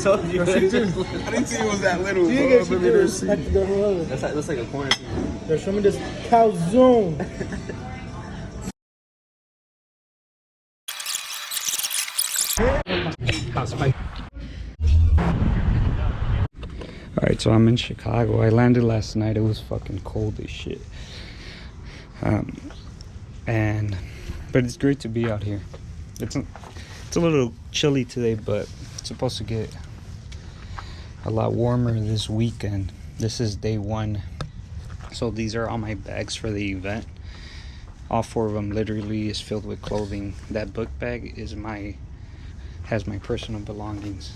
told you. I didn't see it was that little. That's like a corner. Yo, show me this calzone. Alright, so I'm in Chicago. I landed last night. It was fucking cold as shit. But it's great to be out here. It's a little chilly today, but it's supposed to get a lot warmer this weekend. This is day 1. So these are all my bags for the event. All 4 of them literally is filled with clothing. That book bag has my personal belongings.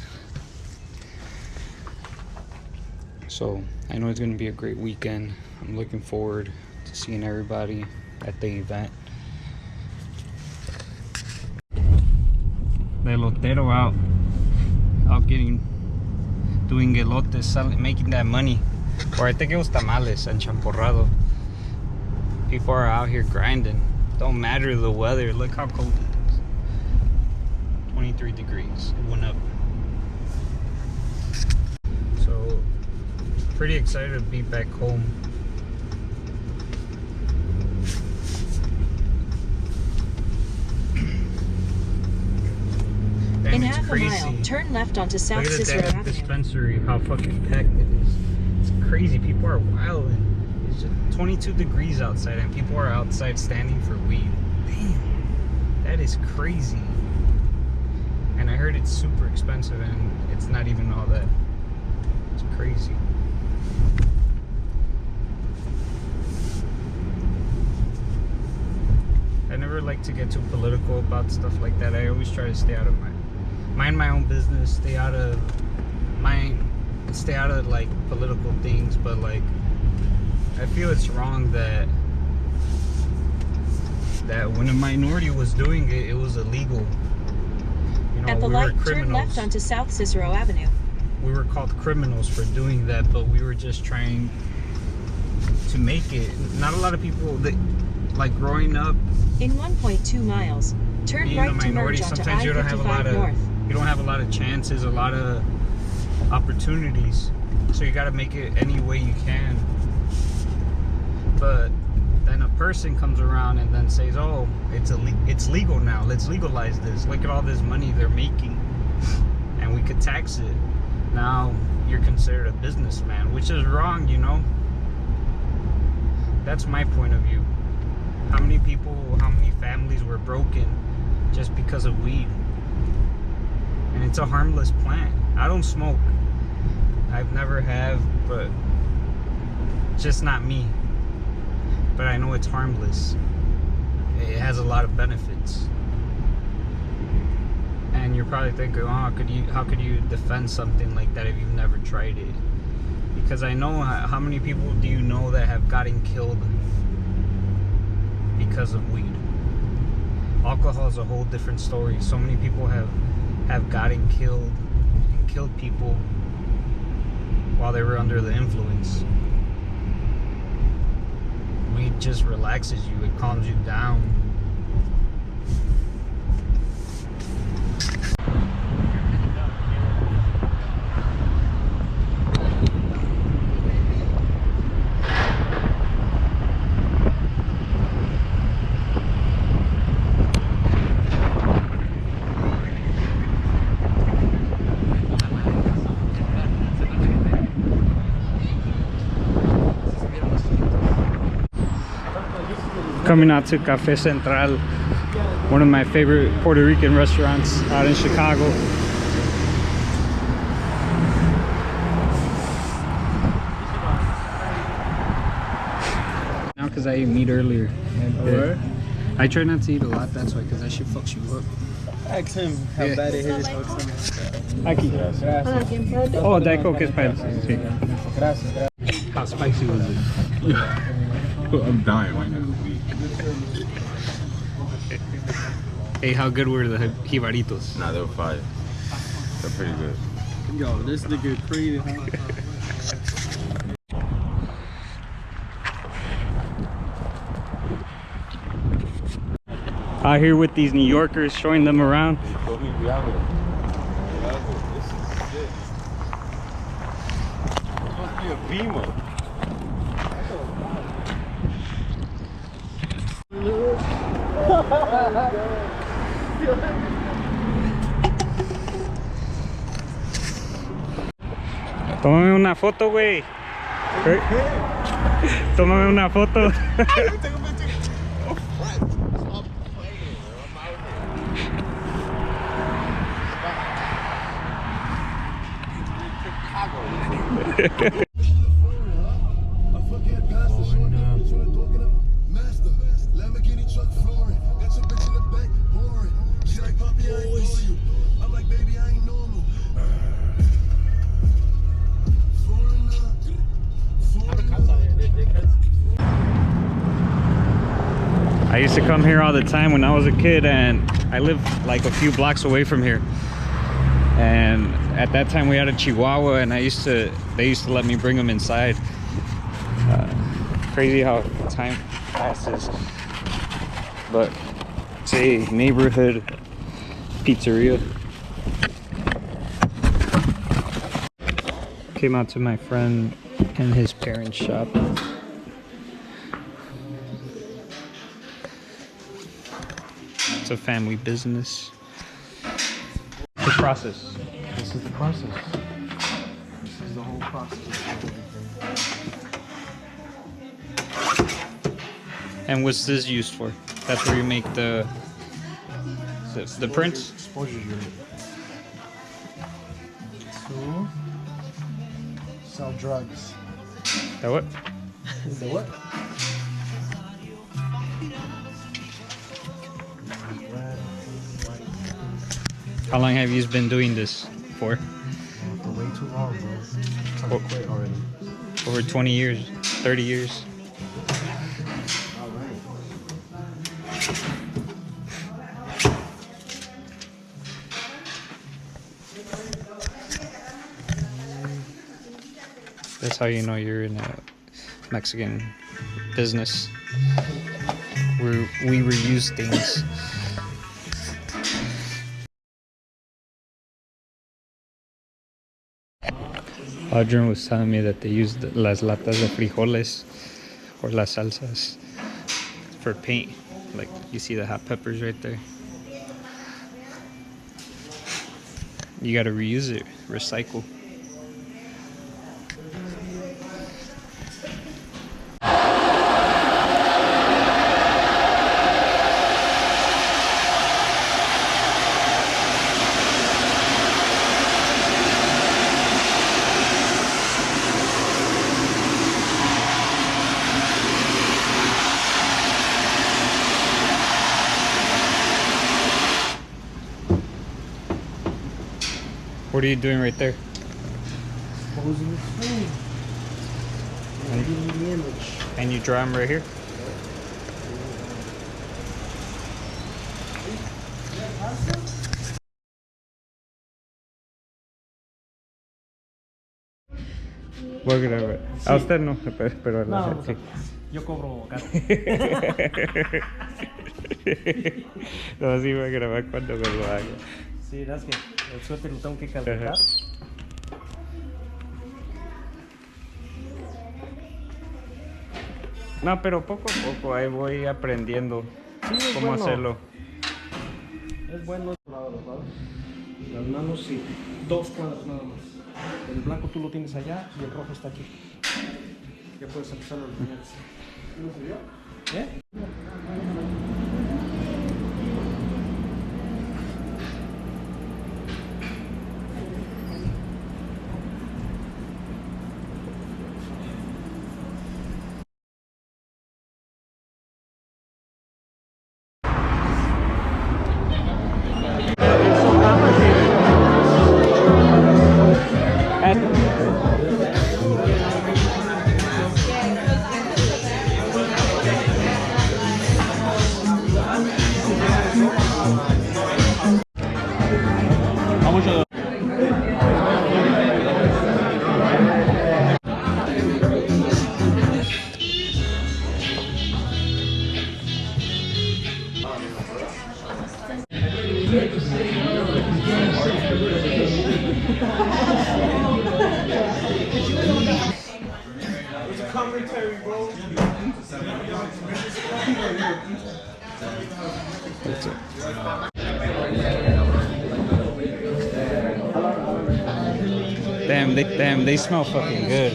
So I know it's going to be a great weekend. I'm looking forward to seeing everybody at the event. The elotero out doing elotes, making that money. Or I think it was tamales and champurrado. People are out here grinding. Don't matter the weather. Look how cold it is. 23 degrees. It went up. So pretty excited to be back home. In half a mile, turn left onto South Cicero Avenue. Dispensary, how fucking packed it is. It's crazy. People are wilding. It's just 22 degrees outside and people are outside standing for weed. Damn, that is crazy. And I heard it's super expensive and it's not even all that. It's crazy. I never like to get too political about stuff like that. I always try to stay out of mind my own business, stay out of like political things, but like I feel it's wrong that when a minority was doing it, it was illegal. You know, at the light, turn left onto South Cicero Avenue. We were called criminals for doing that, but we were just trying to make it. Not a lot of people that like growing up in 1.2 miles, turn being right a minority, to merge onto sometimes you don't have a lot I-55 of North. you don't have a lot of chances, a lot of opportunities, so you got to make it any way you can. But then a person comes around and then says, oh, it's legal now, let's legalize this, look at all this money they're making and we could tax it. Now you're considered a businessman, which is wrong, you know. That's my point of view. How many people, how many families were broken just because of weed? And it's a harmless plant. I don't smoke. I've never have, but just not me. But I know it's harmless. It has a lot of benefits. And you're probably thinking, oh, how could you defend something like that if you've never tried it? Because I know how many people do you know that have gotten killed because of weed? Alcohol is a whole different story. So many people have gotten killed and killed people while they were under the influence. Weed just relaxes you, it calms you down. Coming out to Café Central, one of my favorite Puerto Rican restaurants out in Chicago. Now, because I ate meat earlier. Yeah. I try not to eat a lot, that's why, because that shit fucks you up. Ask him how bad it is. Aquí. Oh, Diet Coke is spicy. How spicy was it? I'm dying right now. Hey, how good were the jibaritos? Nah, they were fire. They're pretty good. Yo, this nigga crazy, huh? Out here with these New Yorkers, showing them around. This is sick. FEMA. Tómame una foto, güey. Tómame una foto. I used to come here all the time when I was a kid, and I lived like a few blocks away from here. And at that time we had a Chihuahua, and they used to let me bring them inside. Crazy how time passes. But it's a neighborhood pizzeria. Came out to my friend and his parents' shop. It's a family business. The process. This is the process. This is the whole process. And what's this used for? That's where you make the prints? Exposure unit. To sell drugs. That what? The what? How long have you been doing this for? For way too long, bro. I'm trying to quit already. Over 20 years, 30 years. Alright. That's how you know you're in a Mexican business. We reuse things. Adrian was telling me that they use las latas de frijoles or las salsas for paint. Like you see the hot peppers right there. You gotta reuse it, recycle. What are you doing right there? Posing the screen. And giving the image. And you draw them right here? Voy a grabar. Sí. A usted no, pero a la No, gente sí. yo cobro caro. No, sí voy a grabar cuando me lo haga. Sí, es que el suéter lo tengo que calcular. Ajá. No, pero poco a poco ahí voy aprendiendo Sí, cómo bueno. hacerlo. Es bueno las manos sí, 2 cuadros nada más. El blanco tú lo tienes allá y el rojo está aquí. Ya puedes empezar los primeros. ¿No se vio? ¿Eh? That's it. Damn, they smell fucking good.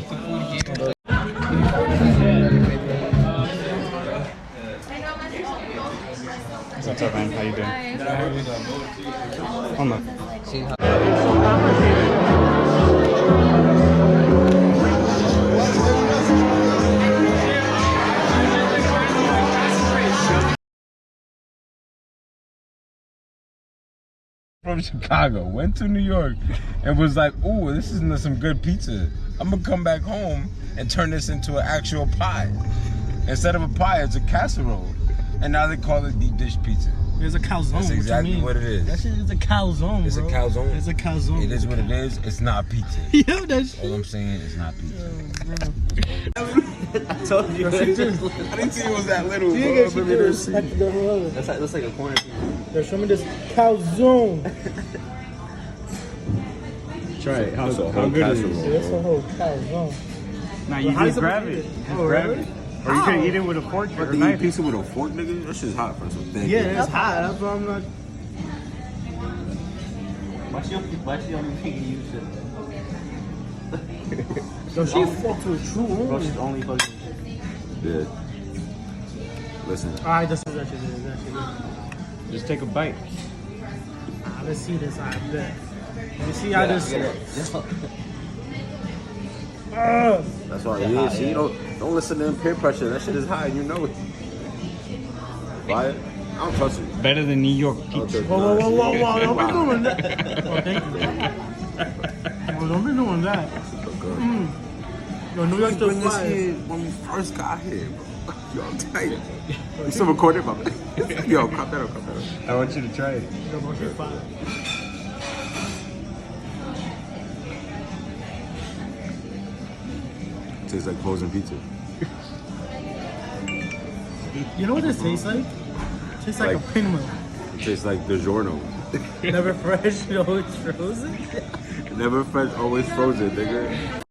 What's up, man? How you doing? Hold on. From Chicago, went to New York, and was like, "Ooh, this is some good pizza. I'm gonna come back home and turn this into an actual pie. Instead of a pie, it's a casserole, and now they call it deep dish pizza. It's a calzone. That's exactly what it is. That shit is a calzone, It's bro. a calzone. It's a calzone. It is what it is. It's not pizza. Yeah, that's. All I'm saying is not pizza. I told you. I didn't see it was that little. That's like a corner piece. Yo, show me this calzone. Try it. How good is it? That's a whole calzone. Nah, you How you just grab supposed it. to eat it? Just Oh, grab really? it. Or you could eat it with a fork or a knife. Pizza with a fork, nigga? That shit's hot for some thing. Yeah, it's hot. That's why I'm not. Why she only making you shit? Yo, she fucked with true Bro, only. she's only fucking. Yeah. Listen. Alright, this is that shit is. That shit is. Just take a bite. Let's see this. I bet. You see how this. That's why. Yeah, see, don't listen to them peer pressure. That shit is high, and you know it. Buy it. I don't trust it. Better than New York I don't pizza. trust Whoa, it. whoa, whoa, whoa, whoa. Don't be doing that. Oh, thank you. Well, don't be doing that. Yo, New York still Bring this fire. here when we first got here, bro. Yo, I'm tight. You still recording, my man? Yo, cut that up. I want you to try it. Yo, bro, shit fire. Tastes like frozen pizza. You know what this tastes like? It tastes like a Like- pin mill. It tastes like DiGiorno. Never fresh, always frozen. Never fresh, always frozen, nigga.